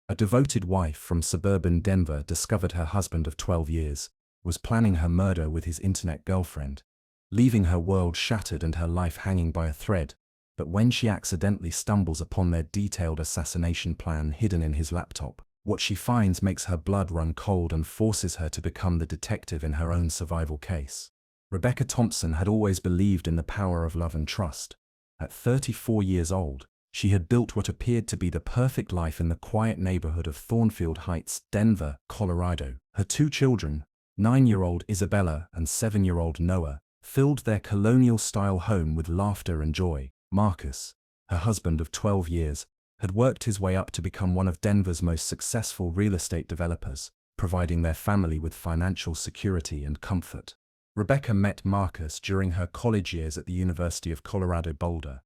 A devoted wife from suburban Denver discovered her husband of 12 years was planning her murder with his internet girlfriend, leaving her world shattered and her life hanging by a thread. But when she accidentally stumbles upon their detailed assassination plan hidden in his laptop, what she finds makes her blood run cold and forces her to become the detective in her own survival case. Rebecca Thompson had always believed in the power of love and trust. At 34 years old, she had built what appeared to be the perfect life in the quiet neighborhood of Thornfield Heights, Denver, Colorado. Her two children, 9-year-old Isabella and 7-year-old Noah, filled their colonial-style home with laughter and joy. Marcus, her husband of 12 years, had worked his way up to become one of Denver's most successful real estate developers, providing their family with financial security and comfort. Rebecca met Marcus during her college years at the University of Colorado Boulder.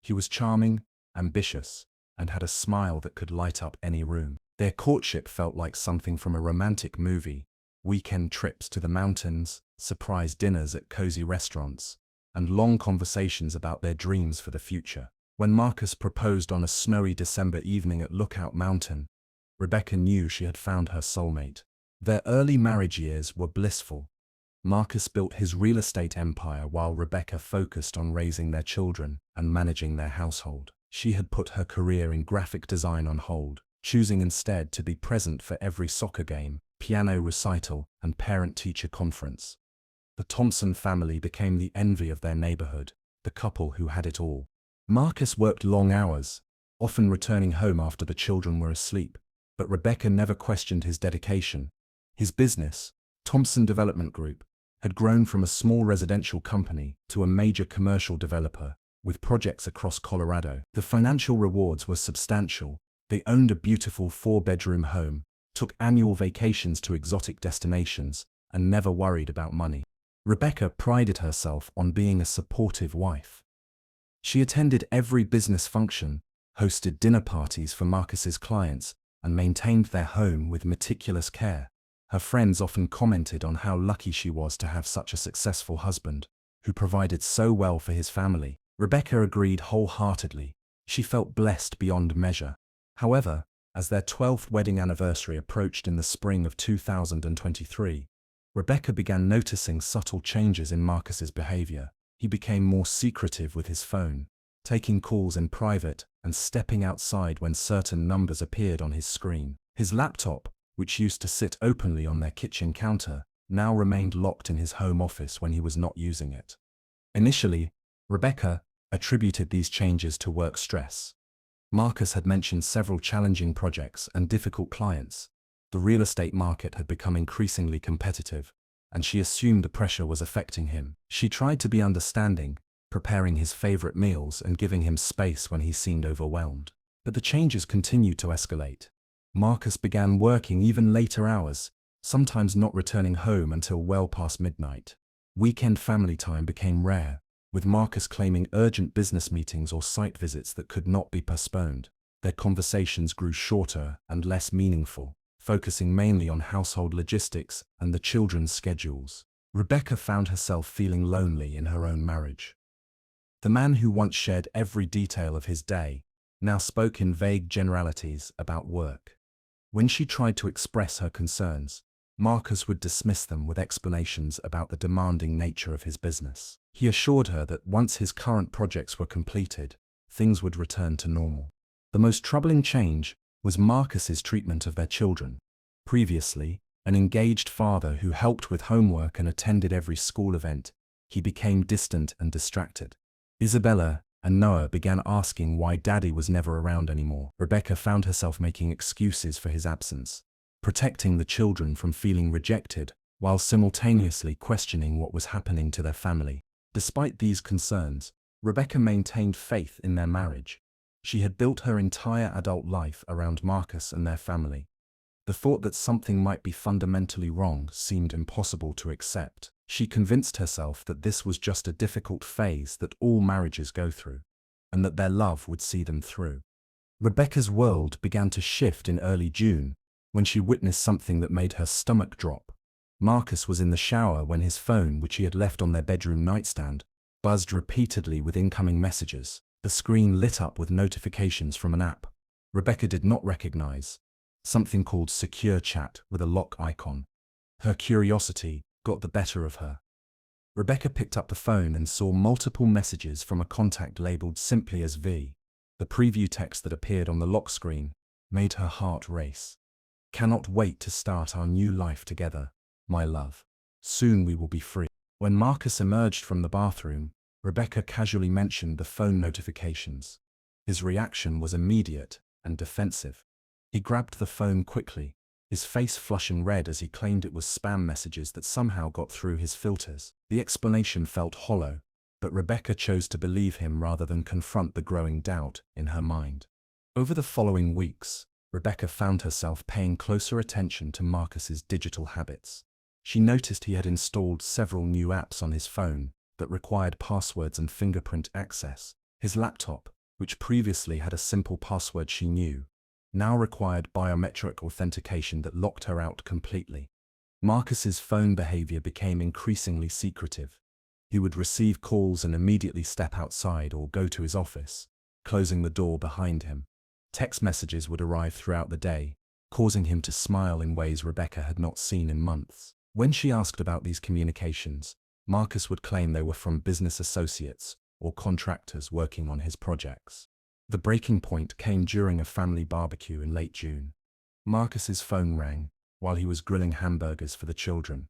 He was charming, ambitious, and had a smile that could light up any room. Their courtship felt like something from a romantic movie: weekend trips to the mountains, surprise dinners at cozy restaurants, and long conversations about their dreams for the future. When Marcus proposed on a snowy December evening at Lookout Mountain, Rebecca knew she had found her soulmate. Their early marriage years were blissful. Marcus built his real estate empire while Rebecca focused on raising their children and managing their household. She had put her career in graphic design on hold, choosing instead to be present for every soccer game, piano recital, and parent-teacher conference. The Thompson family became the envy of their neighborhood, the couple who had it all. Marcus worked long hours, often returning home after the children were asleep, but Rebecca never questioned his dedication. His business, Thompson Development Group, had grown from a small residential company to a major commercial developer, with projects across Colorado. The financial rewards were substantial. They owned a beautiful 4-bedroom home, took annual vacations to exotic destinations, and never worried about money. Rebecca prided herself on being a supportive wife. She attended every business function, hosted dinner parties for Marcus's clients, and maintained their home with meticulous care. Her friends often commented on how lucky she was to have such a successful husband, who provided so well for his family. Rebecca agreed wholeheartedly. She felt blessed beyond measure. However, as their 12th wedding anniversary approached in the spring of 2023, Rebecca began noticing subtle changes in Marcus's behavior. He became more secretive with his phone, taking calls in private and stepping outside when certain numbers appeared on his screen. His laptop, which used to sit openly on their kitchen counter, now remained locked in his home office when he was not using it. Initially, Rebecca attributed these changes to work stress. Marcus had mentioned several challenging projects and difficult clients. The real estate market had become increasingly competitive, and she assumed the pressure was affecting him. She tried to be understanding, preparing his favorite meals and giving him space when he seemed overwhelmed. But the changes continued to escalate. Marcus began working even later hours, sometimes not returning home until well past midnight. Weekend family time became rare, with Marcus claiming urgent business meetings or site visits that could not be postponed. Their conversations grew shorter and less meaningful, focusing mainly on household logistics and the children's schedules. Rebecca found herself feeling lonely in her own marriage. The man who once shared every detail of his day now spoke in vague generalities about work. When she tried to express her concerns, Marcus would dismiss them with explanations about the demanding nature of his business. He assured her that once his current projects were completed, things would return to normal. The most troubling change was Marcus's treatment of their children. Previously, an engaged father who helped with homework and attended every school event, he became distant and distracted. Isabella and Noah began asking why Daddy was never around anymore. Rebecca found herself making excuses for his absence, protecting the children from feeling rejected, while simultaneously questioning what was happening to their family. Despite these concerns, Rebecca maintained faith in their marriage. She had built her entire adult life around Marcus and their family. The thought that something might be fundamentally wrong seemed impossible to accept. She convinced herself that this was just a difficult phase that all marriages go through, and that their love would see them through. Rebecca's world began to shift in early June, when she witnessed something that made her stomach drop. Marcus was in the shower when his phone, which he had left on their bedroom nightstand, buzzed repeatedly with incoming messages. The screen lit up with notifications from an app. Rebecca did not recognize something called Secure Chat with a lock icon. Her curiosity got the better of her. Rebecca picked up the phone and saw multiple messages from a contact labeled simply as V. The preview text that appeared on the lock screen made her heart race. "Cannot wait to start our new life together, my love. Soon we will be free." When Marcus emerged from the bathroom, Rebecca casually mentioned the phone notifications. His reaction was immediate and defensive. He grabbed the phone quickly, his face flushing red as he claimed it was spam messages that somehow got through his filters. The explanation felt hollow, but Rebecca chose to believe him rather than confront the growing doubt in her mind. Over the following weeks, Rebecca found herself paying closer attention to Marcus's digital habits. She noticed he had installed several new apps on his phone that required passwords and fingerprint access. His laptop, which previously had a simple password she knew, now required biometric authentication that locked her out completely. Marcus's phone behavior became increasingly secretive. He would receive calls and immediately step outside or go to his office, closing the door behind him. Text messages would arrive throughout the day, causing him to smile in ways Rebecca had not seen in months. When she asked about these communications, Marcus would claim they were from business associates or contractors working on his projects. The breaking point came during a family barbecue in late June. Marcus's phone rang while he was grilling hamburgers for the children.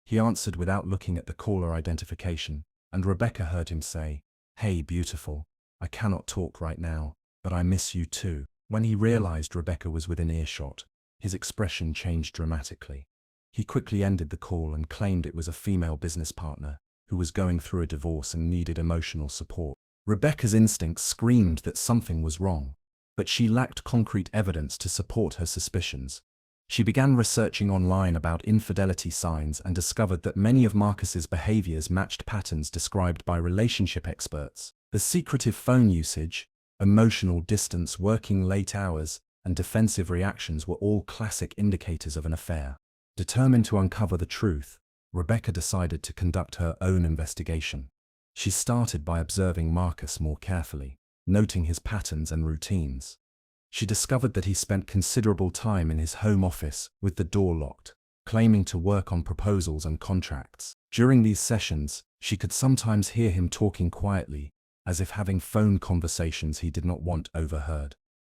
He answered without looking at the caller identification, and Rebecca heard him say, "Hey, beautiful, I cannot talk right now, but I miss you too." When he realized Rebecca was within earshot, his expression changed dramatically. He quickly ended the call and claimed it was a female business partner who was going through a divorce and needed emotional support. Rebecca's instincts screamed that something was wrong, but she lacked concrete evidence to support her suspicions. She began researching online about infidelity signs and discovered that many of Marcus's behaviors matched patterns described by relationship experts. The secretive phone usage, emotional distance, working late hours, and defensive reactions were all classic indicators of an affair. Determined to uncover the truth, Rebecca decided to conduct her own investigation. She started by observing Marcus more carefully, noting his patterns and routines. She discovered that he spent considerable time in his home office with the door locked, claiming to work on proposals and contracts. During these sessions, she could sometimes hear him talking quietly, as if having phone conversations he did not want overheard.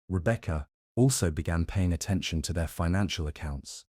Rebecca also began paying attention to their financial accounts.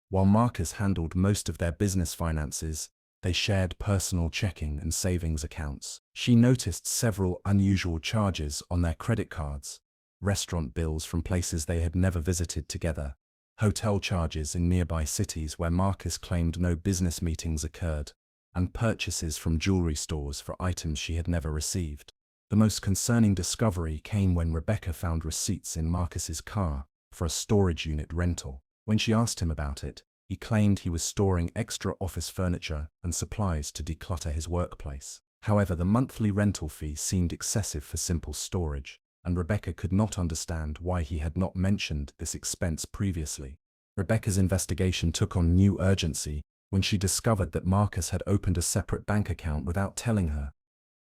While Marcus handled most of their business finances, they shared personal checking and savings accounts. She noticed several unusual charges on their credit cards, restaurant bills from places they had never visited together, hotel charges in nearby cities where Marcus claimed no business meetings occurred, and purchases from jewelry stores for items she had never received. The most concerning discovery came when Rebecca found receipts in Marcus's car for a storage unit rental. When she asked him about it, he claimed he was storing extra office furniture and supplies to declutter his workplace. However, the monthly rental fee seemed excessive for simple storage, and Rebecca could not understand why he had not mentioned this expense previously. Rebecca's investigation took on new urgency when she discovered that Marcus had opened a separate bank account without telling her.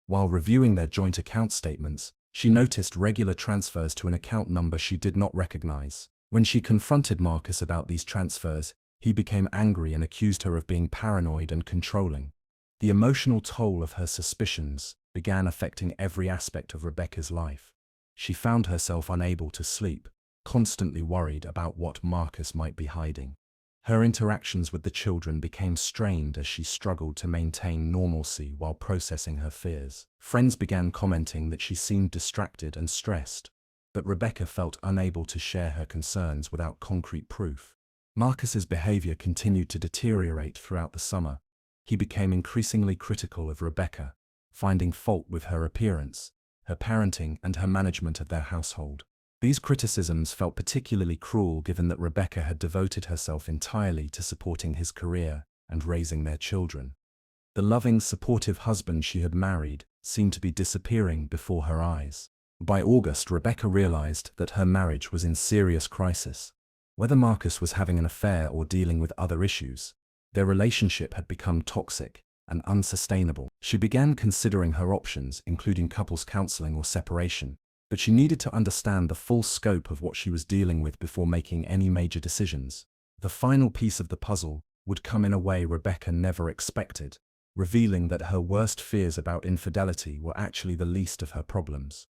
While reviewing their joint account statements, she noticed regular transfers to an account number she did not recognize. When she confronted Marcus about these transfers, he became angry and accused her of being paranoid and controlling. The emotional toll of her suspicions began affecting every aspect of Rebecca's life. She found herself unable to sleep, constantly worried about what Marcus might be hiding. Her interactions with the children became strained as she struggled to maintain normalcy while processing her fears. Friends began commenting that she seemed distracted and stressed, but Rebecca felt unable to share her concerns without concrete proof. Marcus's behavior continued to deteriorate throughout the summer. He became increasingly critical of Rebecca, finding fault with her appearance, her parenting, and her management of their household. These criticisms felt particularly cruel given that Rebecca had devoted herself entirely to supporting his career and raising their children. The loving, supportive husband she had married seemed to be disappearing before her eyes. By August, Rebecca realized that her marriage was in serious crisis. Whether Marcus was having an affair or dealing with other issues, their relationship had become toxic and unsustainable. She began considering her options, including couples counseling or separation. but she needed to understand the full scope of what she was dealing with before making any major decisions. The final piece of the puzzle would come in a way Rebecca never expected, revealing that her worst fears about infidelity were actually the least of her problems.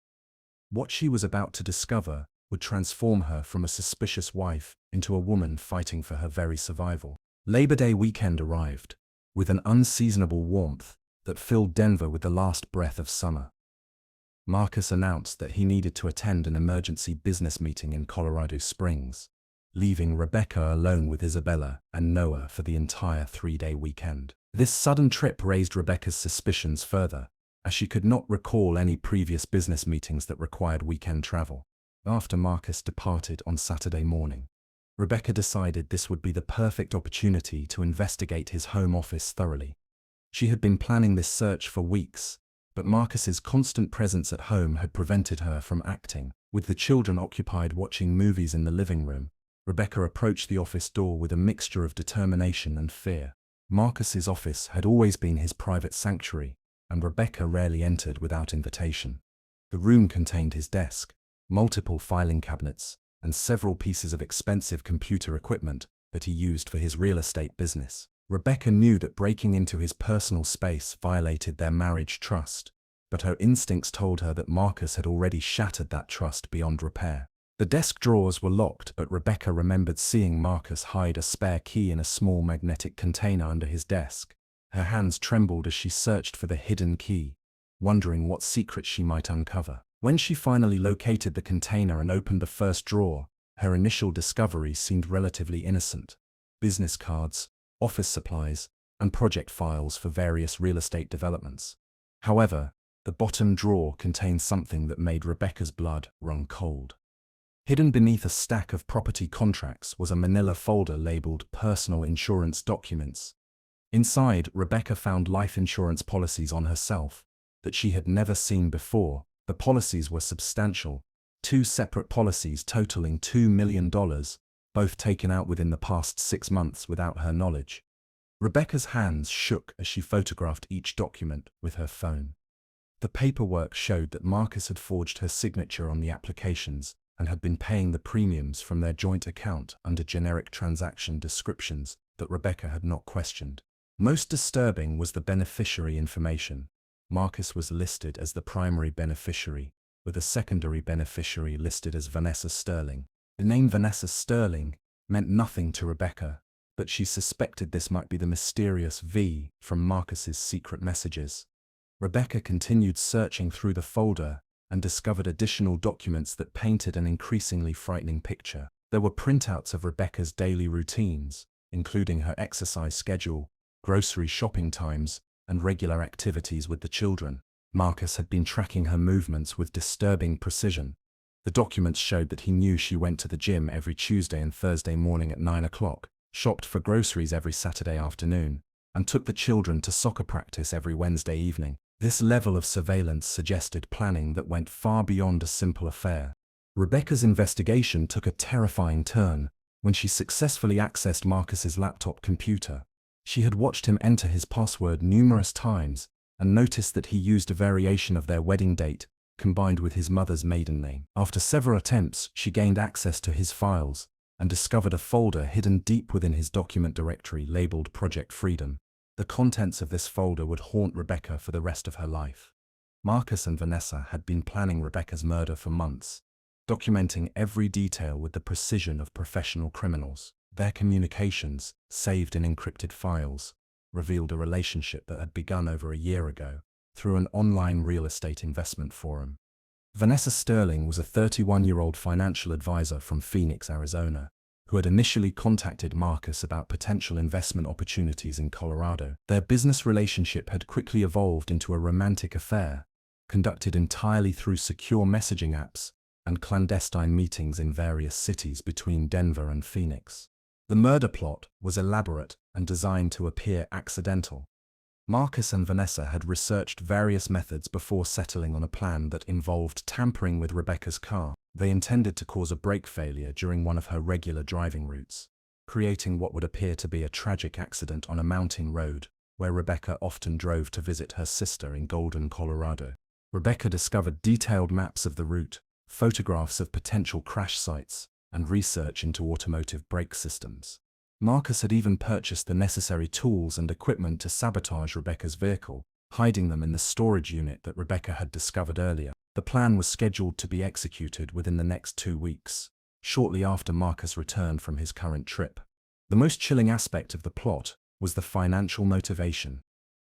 What she was about to discover would transform her from a suspicious wife into a woman fighting for her very survival. Labor Day weekend arrived, with an unseasonable warmth that filled Denver with the last breath of summer. Marcus announced that he needed to attend an emergency business meeting in Colorado Springs, leaving Rebecca alone with Isabella and Noah for the entire 3-day weekend. This sudden trip raised Rebecca's suspicions further, as she could not recall any previous business meetings that required weekend travel. After Marcus departed on Saturday morning, Rebecca decided this would be the perfect opportunity to investigate his home office thoroughly. She had been planning this search for weeks, but Marcus's constant presence at home had prevented her from acting. With the children occupied watching movies in the living room, Rebecca approached the office door with a mixture of determination and fear. Marcus's office had always been his private sanctuary, and Rebecca rarely entered without invitation. The room contained his desk, multiple filing cabinets, and several pieces of expensive computer equipment that he used for his real estate business. Rebecca knew that breaking into his personal space violated their marriage trust, but her instincts told her that Marcus had already shattered that trust beyond repair. The desk drawers were locked, but Rebecca remembered seeing Marcus hide a spare key in a small magnetic container under his desk. Her hands trembled as she searched for the hidden key, wondering what secret she might uncover. When she finally located the container and opened the first drawer, her initial discovery seemed relatively innocent. Business cards, office supplies, and project files for various real estate developments. However, the bottom drawer contained something that made Rebecca's blood run cold. Hidden beneath a stack of property contracts was a manila folder labeled Personal Insurance Documents. Inside, Rebecca found life insurance policies on herself that she had never seen before. The policies were substantial, 2 separate policies totaling $2 million, both taken out within the past 6 months without her knowledge. Rebecca's hands shook as she photographed each document with her phone. The paperwork showed that Marcus had forged her signature on the applications and had been paying the premiums from their joint account under generic transaction descriptions that Rebecca had not questioned. Most disturbing was the beneficiary information. Marcus was listed as the primary beneficiary, with a secondary beneficiary listed as Vanessa Sterling. The name Vanessa Sterling meant nothing to Rebecca, but she suspected this might be the mysterious V from Marcus's secret messages. Rebecca continued searching through the folder and discovered additional documents that painted an increasingly frightening picture. There were printouts of Rebecca's daily routines, including her exercise schedule, grocery shopping times, and regular activities with the children. Marcus had been tracking her movements with disturbing precision. The documents showed that he knew she went to the gym every Tuesday and Thursday morning at 9 o'clock, shopped for groceries every Saturday afternoon, and took the children to soccer practice every Wednesday evening. This level of surveillance suggested planning that went far beyond a simple affair. Rebecca's investigation took a terrifying turn when she successfully accessed Marcus's laptop computer. She had watched him enter his password numerous times and noticed that he used a variation of their wedding date combined with his mother's maiden name. After several attempts, she gained access to his files and discovered a folder hidden deep within his document directory labeled Project Freedom. The contents of this folder would haunt Rebecca for the rest of her life. Marcus and Vanessa had been planning Rebecca's murder for months, documenting every detail with the precision of professional criminals. Their communications, saved in encrypted files, revealed a relationship that had begun over a year ago through an online real estate investment forum. Vanessa Sterling was a 31-year-old financial advisor from Phoenix, Arizona, who had initially contacted Marcus about potential investment opportunities in Colorado. Their business relationship had quickly evolved into a romantic affair, conducted entirely through secure messaging apps and clandestine meetings in various cities between Denver and Phoenix. The murder plot was elaborate and designed to appear accidental. Marcus and Vanessa had researched various methods before settling on a plan that involved tampering with Rebecca's car. They intended to cause a brake failure during one of her regular driving routes, creating what would appear to be a tragic accident on a mountain road where Rebecca often drove to visit her sister in Golden, Colorado. Rebecca discovered detailed maps of the route, photographs of potential crash sites, and research into automotive brake systems. Marcus had even purchased the necessary tools and equipment to sabotage Rebecca's vehicle, hiding them in the storage unit that Rebecca had discovered earlier. The plan was scheduled to be executed within the next 2 weeks, shortly after Marcus returned from his current trip. The most chilling aspect of the plot was the financial motivation.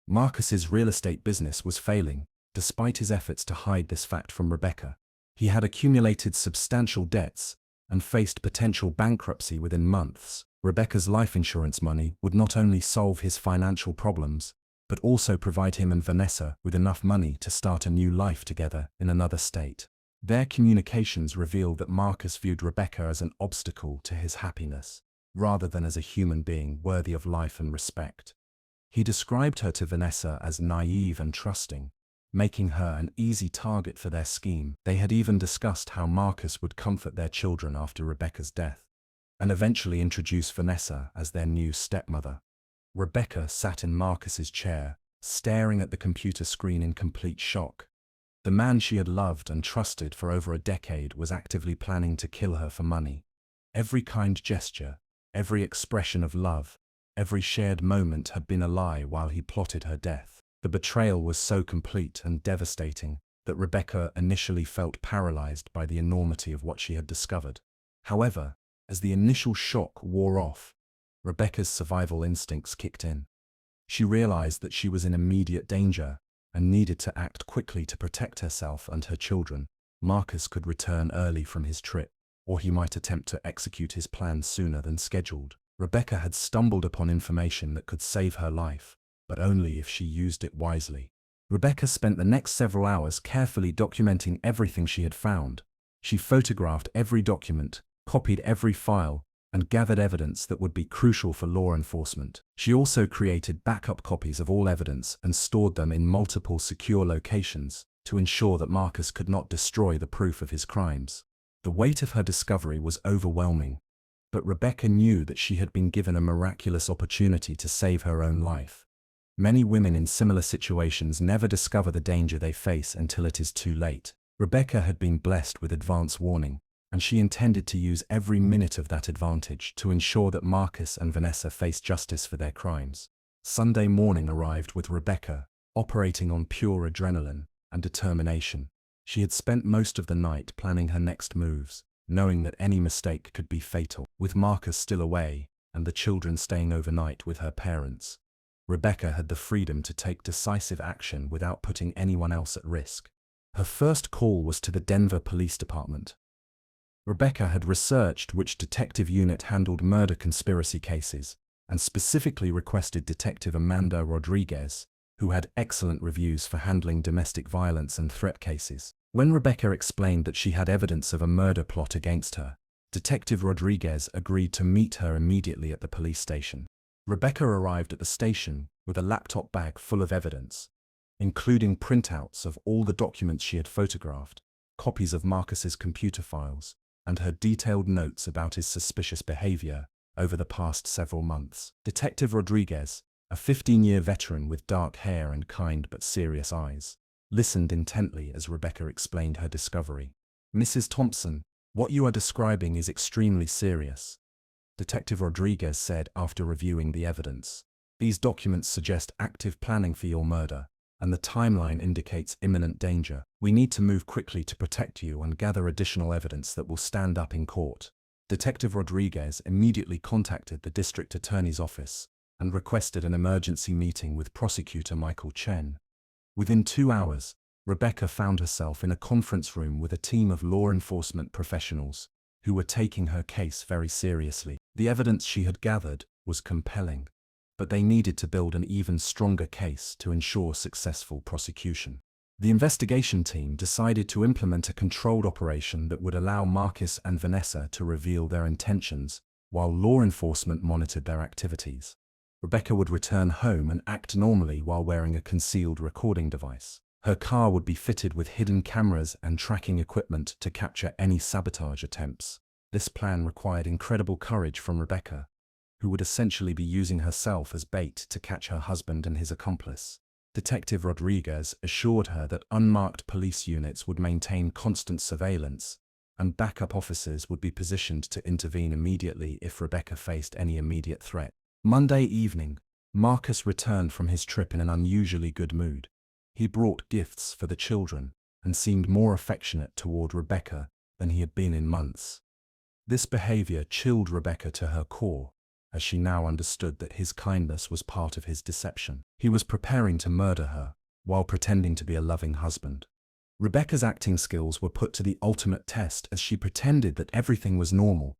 Marcus's real estate business was failing, despite his efforts to hide this fact from Rebecca. He had accumulated substantial debts and faced potential bankruptcy within months. Rebecca's life insurance money would not only solve his financial problems, but also provide him and Vanessa with enough money to start a new life together in another state. Their communications revealed that Marcus viewed Rebecca as an obstacle to his happiness, rather than as a human being worthy of life and respect. He described her to Vanessa as naive and trusting, making her an easy target for their scheme. They had even discussed how Marcus would comfort their children after Rebecca's death, and eventually introduce Vanessa as their new stepmother. Rebecca sat in Marcus's chair, staring at the computer screen in complete shock. The man she had loved and trusted for over a decade was actively planning to kill her for money. Every kind gesture, every expression of love, every shared moment had been a lie while he plotted her death. The betrayal was so complete and devastating that Rebecca initially felt paralyzed by the enormity of what she had discovered. However, as the initial shock wore off, Rebecca's survival instincts kicked in. She realized that she was in immediate danger and needed to act quickly to protect herself and her children. Marcus could return early from his trip, or he might attempt to execute his plan sooner than scheduled. Rebecca had stumbled upon information that could save her life, but only if she used it wisely. Rebecca spent the next several hours carefully documenting everything she had found. She photographed every document, copied every file, and gathered evidence that would be crucial for law enforcement. She also created backup copies of all evidence and stored them in multiple secure locations to ensure that Marcus could not destroy the proof of his crimes. The weight of her discovery was overwhelming, but Rebecca knew that she had been given a miraculous opportunity to save her own life. Many women in similar situations never discover the danger they face until it is too late. Rebecca had been blessed with advance warning, and she intended to use every minute of that advantage to ensure that Marcus and Vanessa faced justice for their crimes. Sunday morning arrived with Rebecca, operating on pure adrenaline and determination. She had spent most of the night planning her next moves, knowing that any mistake could be fatal. With Marcus still away, and the children staying overnight with her parents, Rebecca had the freedom to take decisive action without putting anyone else at risk. Her first call was to the Denver Police Department. Rebecca had researched which detective unit handled murder conspiracy cases, and specifically requested Detective Amanda Rodriguez, who had excellent reviews for handling domestic violence and threat cases. When Rebecca explained that she had evidence of a murder plot against her, Detective Rodriguez agreed to meet her immediately at the police station. Rebecca arrived at the station with a laptop bag full of evidence, including printouts of all the documents she had photographed, copies of Marcus's computer files, and her detailed notes about his suspicious behavior over the past several months. Detective Rodriguez, a 15-year veteran with dark hair and kind but serious eyes, listened intently as Rebecca explained her discovery. "Mrs. Thompson, what you are describing is extremely serious," Detective Rodriguez said after reviewing the evidence. "These documents suggest active planning for your murder, and the timeline indicates imminent danger. We need to move quickly to protect you and gather additional evidence that will stand up in court." Detective Rodriguez immediately contacted the district attorney's office and requested an emergency meeting with prosecutor Michael Chen. Within 2 hours, Rebecca found herself in a conference room with a team of law enforcement professionals who were taking her case very seriously. The evidence she had gathered was compelling, but they needed to build an even stronger case to ensure successful prosecution. The investigation team decided to implement a controlled operation that would allow Marcus and Vanessa to reveal their intentions while law enforcement monitored their activities. Rebecca would return home and act normally while wearing a concealed recording device. Her car would be fitted with hidden cameras and tracking equipment to capture any sabotage attempts. This plan required incredible courage from Rebecca, who would essentially be using herself as bait to catch her husband and his accomplice. Detective Rodriguez assured her that unmarked police units would maintain constant surveillance, and backup officers would be positioned to intervene immediately if Rebecca faced any immediate threat. Monday evening, Marcus returned from his trip in an unusually good mood. He brought gifts for the children and seemed more affectionate toward Rebecca than he had been in months. This behavior chilled Rebecca to her core, as she now understood that his kindness was part of his deception. He was preparing to murder her, while pretending to be a loving husband. Rebecca's acting skills were put to the ultimate test as she pretended that everything was normal.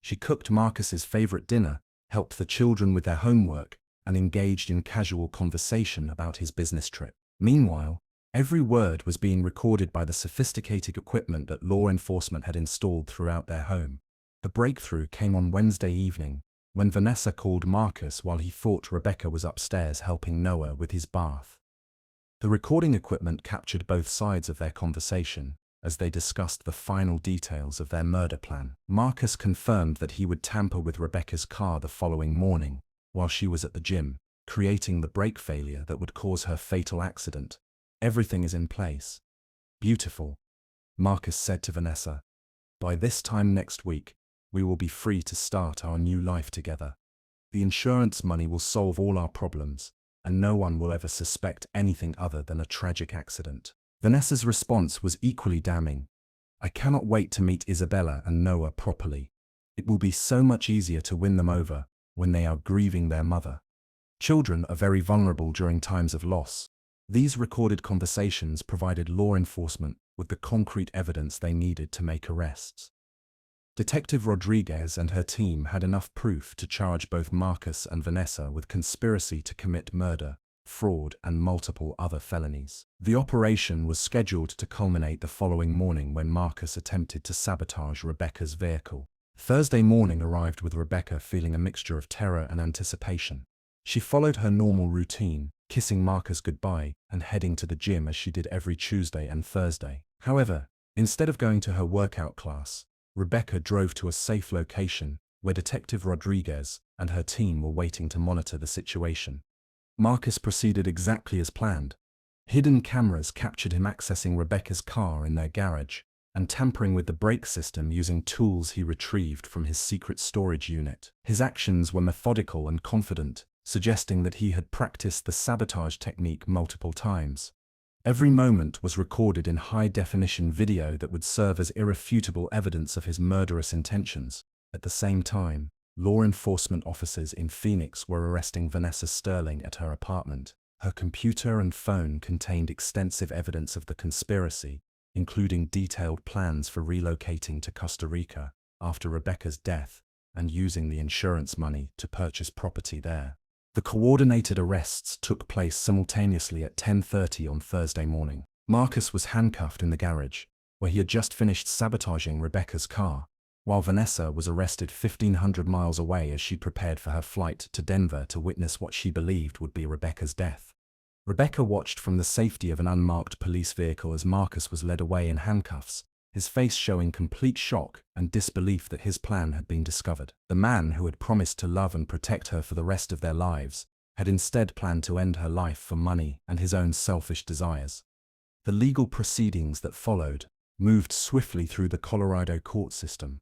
She cooked Marcus's favorite dinner, helped the children with their homework, and engaged in casual conversation about his business trip. Meanwhile, every word was being recorded by the sophisticated equipment that law enforcement had installed throughout their home. The breakthrough came on Wednesday evening, when Vanessa called Marcus while he thought Rebecca was upstairs helping Noah with his bath. The recording equipment captured both sides of their conversation as they discussed the final details of their murder plan. Marcus confirmed that he would tamper with Rebecca's car the following morning while she was at the gym, creating the brake failure that would cause her fatal accident. "Everything is in place." "Beautiful," Marcus said to Vanessa. "By this time next week, we will be free to start our new life together. The insurance money will solve all our problems, and no one will ever suspect anything other than a tragic accident." Vanessa's response was equally damning. "I cannot wait to meet Isabella and Noah properly. It will be so much easier to win them over when they are grieving their mother." Children are very vulnerable during times of loss. These recorded conversations provided law enforcement with the concrete evidence they needed to make arrests. Detective Rodriguez and her team had enough proof to charge both Marcus and Vanessa with conspiracy to commit murder, fraud, and multiple other felonies. The operation was scheduled to culminate the following morning when Marcus attempted to sabotage Rebecca's vehicle. Thursday morning arrived with Rebecca feeling a mixture of terror and anticipation. She followed her normal routine, kissing Marcus goodbye and heading to the gym as she did every Tuesday and Thursday. However, instead of going to her workout class, Rebecca drove to a safe location where Detective Rodriguez and her team were waiting to monitor the situation. Marcus proceeded exactly as planned. Hidden cameras captured him accessing Rebecca's car in their garage and tampering with the brake system using tools he retrieved from his secret storage unit. His actions were methodical and confident, suggesting that he had practiced the sabotage technique multiple times. Every moment was recorded in high-definition video that would serve as irrefutable evidence of his murderous intentions. At the same time, law enforcement officers in Phoenix were arresting Vanessa Sterling at her apartment. Her computer and phone contained extensive evidence of the conspiracy, including detailed plans for relocating to Costa Rica after Rebecca's death and using the insurance money to purchase property there. The coordinated arrests took place simultaneously at 10:30 on Thursday morning. Marcus was handcuffed in the garage, where he had just finished sabotaging Rebecca's car, while Vanessa was arrested 1,500 miles away as she prepared for her flight to Denver to witness what she believed would be Rebecca's death. Rebecca watched from the safety of an unmarked police vehicle as Marcus was led away in handcuffs, his face showing complete shock and disbelief that his plan had been discovered. The man who had promised to love and protect her for the rest of their lives had instead planned to end her life for money and his own selfish desires. The legal proceedings that followed moved swiftly through the Colorado court system.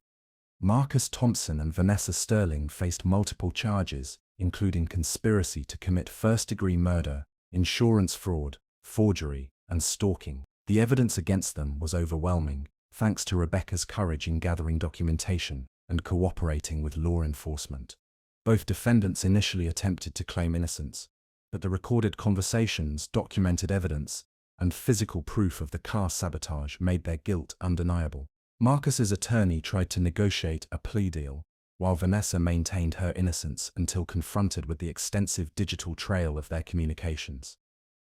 Marcus Thompson and Vanessa Sterling faced multiple charges, including conspiracy to commit first-degree murder, insurance fraud, forgery, and stalking. The evidence against them was overwhelming, thanks to Rebecca's courage in gathering documentation and cooperating with law enforcement. Both defendants initially attempted to claim innocence, but the recorded conversations, documented evidence, and physical proof of the car sabotage made their guilt undeniable. Marcus's attorney tried to negotiate a plea deal, while Vanessa maintained her innocence until confronted with the extensive digital trail of their communications.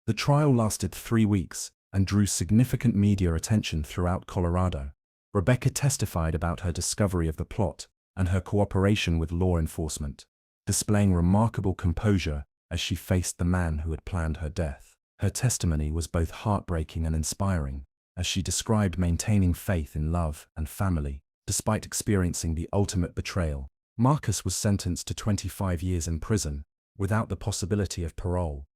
The trial lasted 3 weeks and drew significant media attention throughout Colorado. Rebecca testified about her discovery of the plot and her cooperation with law enforcement, displaying remarkable composure as she faced the man who had planned her death. Her testimony was both heartbreaking and inspiring, as she described maintaining faith in love and family, despite experiencing the ultimate betrayal. Marcus was sentenced to 25 years in prison, without the possibility of parole.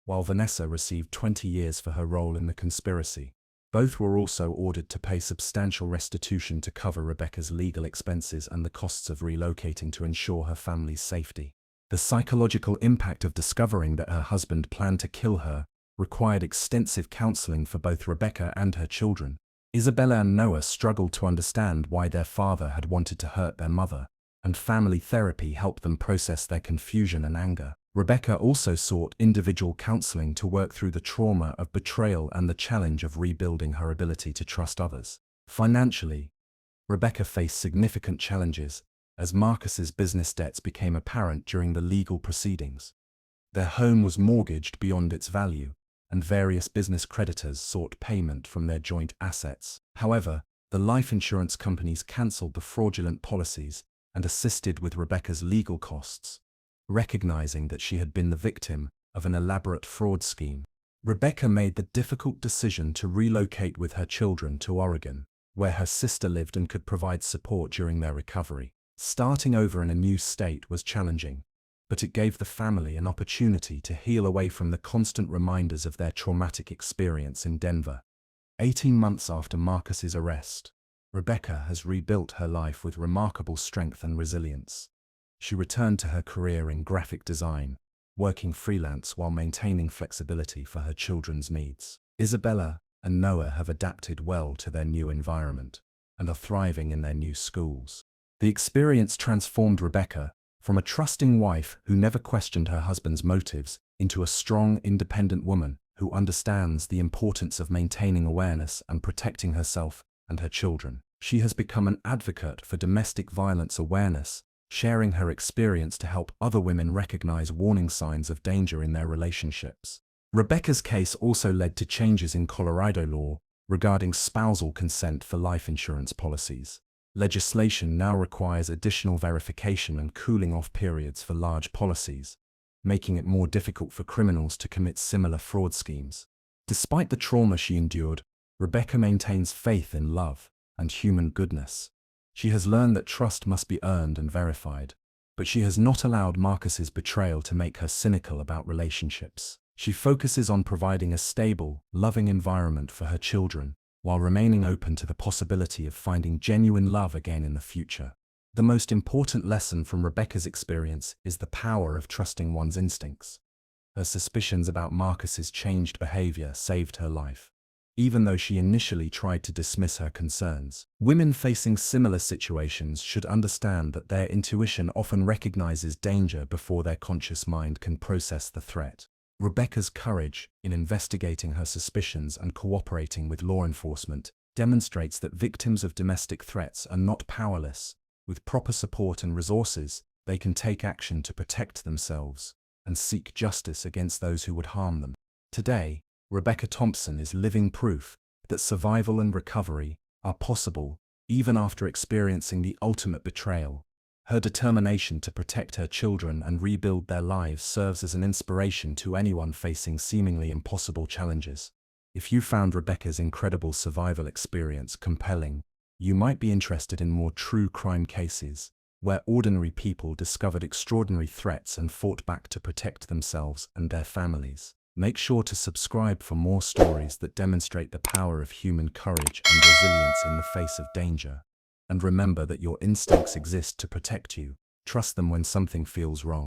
while Vanessa received 20 years for her role in the conspiracy. Both were also ordered to pay substantial restitution to cover Rebecca's legal expenses and the costs of relocating to ensure her family's safety. The psychological impact of discovering that her husband planned to kill her required extensive counseling for both Rebecca and her children. Isabella and Noah struggled to understand why their father had wanted to hurt their mother, and family therapy helped them process their confusion and anger. Rebecca also sought individual counseling to work through the trauma of betrayal and the challenge of rebuilding her ability to trust others. Financially, Rebecca faced significant challenges as Marcus's business debts became apparent during the legal proceedings. Their home was mortgaged beyond its value, and various business creditors sought payment from their joint assets. However, the life insurance companies cancelled the fraudulent policies and assisted with Rebecca's legal costs, recognizing that she had been the victim of an elaborate fraud scheme. Rebecca made the difficult decision to relocate with her children to Oregon, where her sister lived and could provide support during their recovery. Starting over in a new state was challenging, but it gave the family an opportunity to heal away from the constant reminders of their traumatic experience in Denver. 18 months after Marcus's arrest, Rebecca has rebuilt her life with remarkable strength and resilience. She returned to her career in graphic design, working freelance while maintaining flexibility for her children's needs. Isabella and Noah have adapted well to their new environment and are thriving in their new schools. The experience transformed Rebecca from a trusting wife who never questioned her husband's motives into a strong, independent woman who understands the importance of maintaining awareness and protecting herself and her children. She has become an advocate for domestic violence awareness, sharing her experience to help other women recognize warning signs of danger in their relationships. Rebecca's case also led to changes in Colorado law regarding spousal consent for life insurance policies. Legislation now requires additional verification and cooling-off periods for large policies, making it more difficult for criminals to commit similar fraud schemes. Despite the trauma she endured, Rebecca maintains faith in love and human goodness. She has learned that trust must be earned and verified, but she has not allowed Marcus's betrayal to make her cynical about relationships. She focuses on providing a stable, loving environment for her children, while remaining open to the possibility of finding genuine love again in the future. The most important lesson from Rebecca's experience is the power of trusting one's instincts. Her suspicions about Marcus's changed behavior saved her life, even though she initially tried to dismiss her concerns. Women facing similar situations should understand that their intuition often recognizes danger before their conscious mind can process the threat. Rebecca's courage in investigating her suspicions and cooperating with law enforcement demonstrates that victims of domestic threats are not powerless. With proper support and resources, they can take action to protect themselves and seek justice against those who would harm them. Today, Rebecca Thompson is living proof that survival and recovery are possible even after experiencing the ultimate betrayal. Her determination to protect her children and rebuild their lives serves as an inspiration to anyone facing seemingly impossible challenges. If you found Rebecca's incredible survival experience compelling, you might be interested in more true crime cases, where ordinary people discovered extraordinary threats and fought back to protect themselves and their families. Make sure to subscribe for more stories that demonstrate the power of human courage and resilience in the face of danger. And remember that your instincts exist to protect you. Trust them when something feels wrong.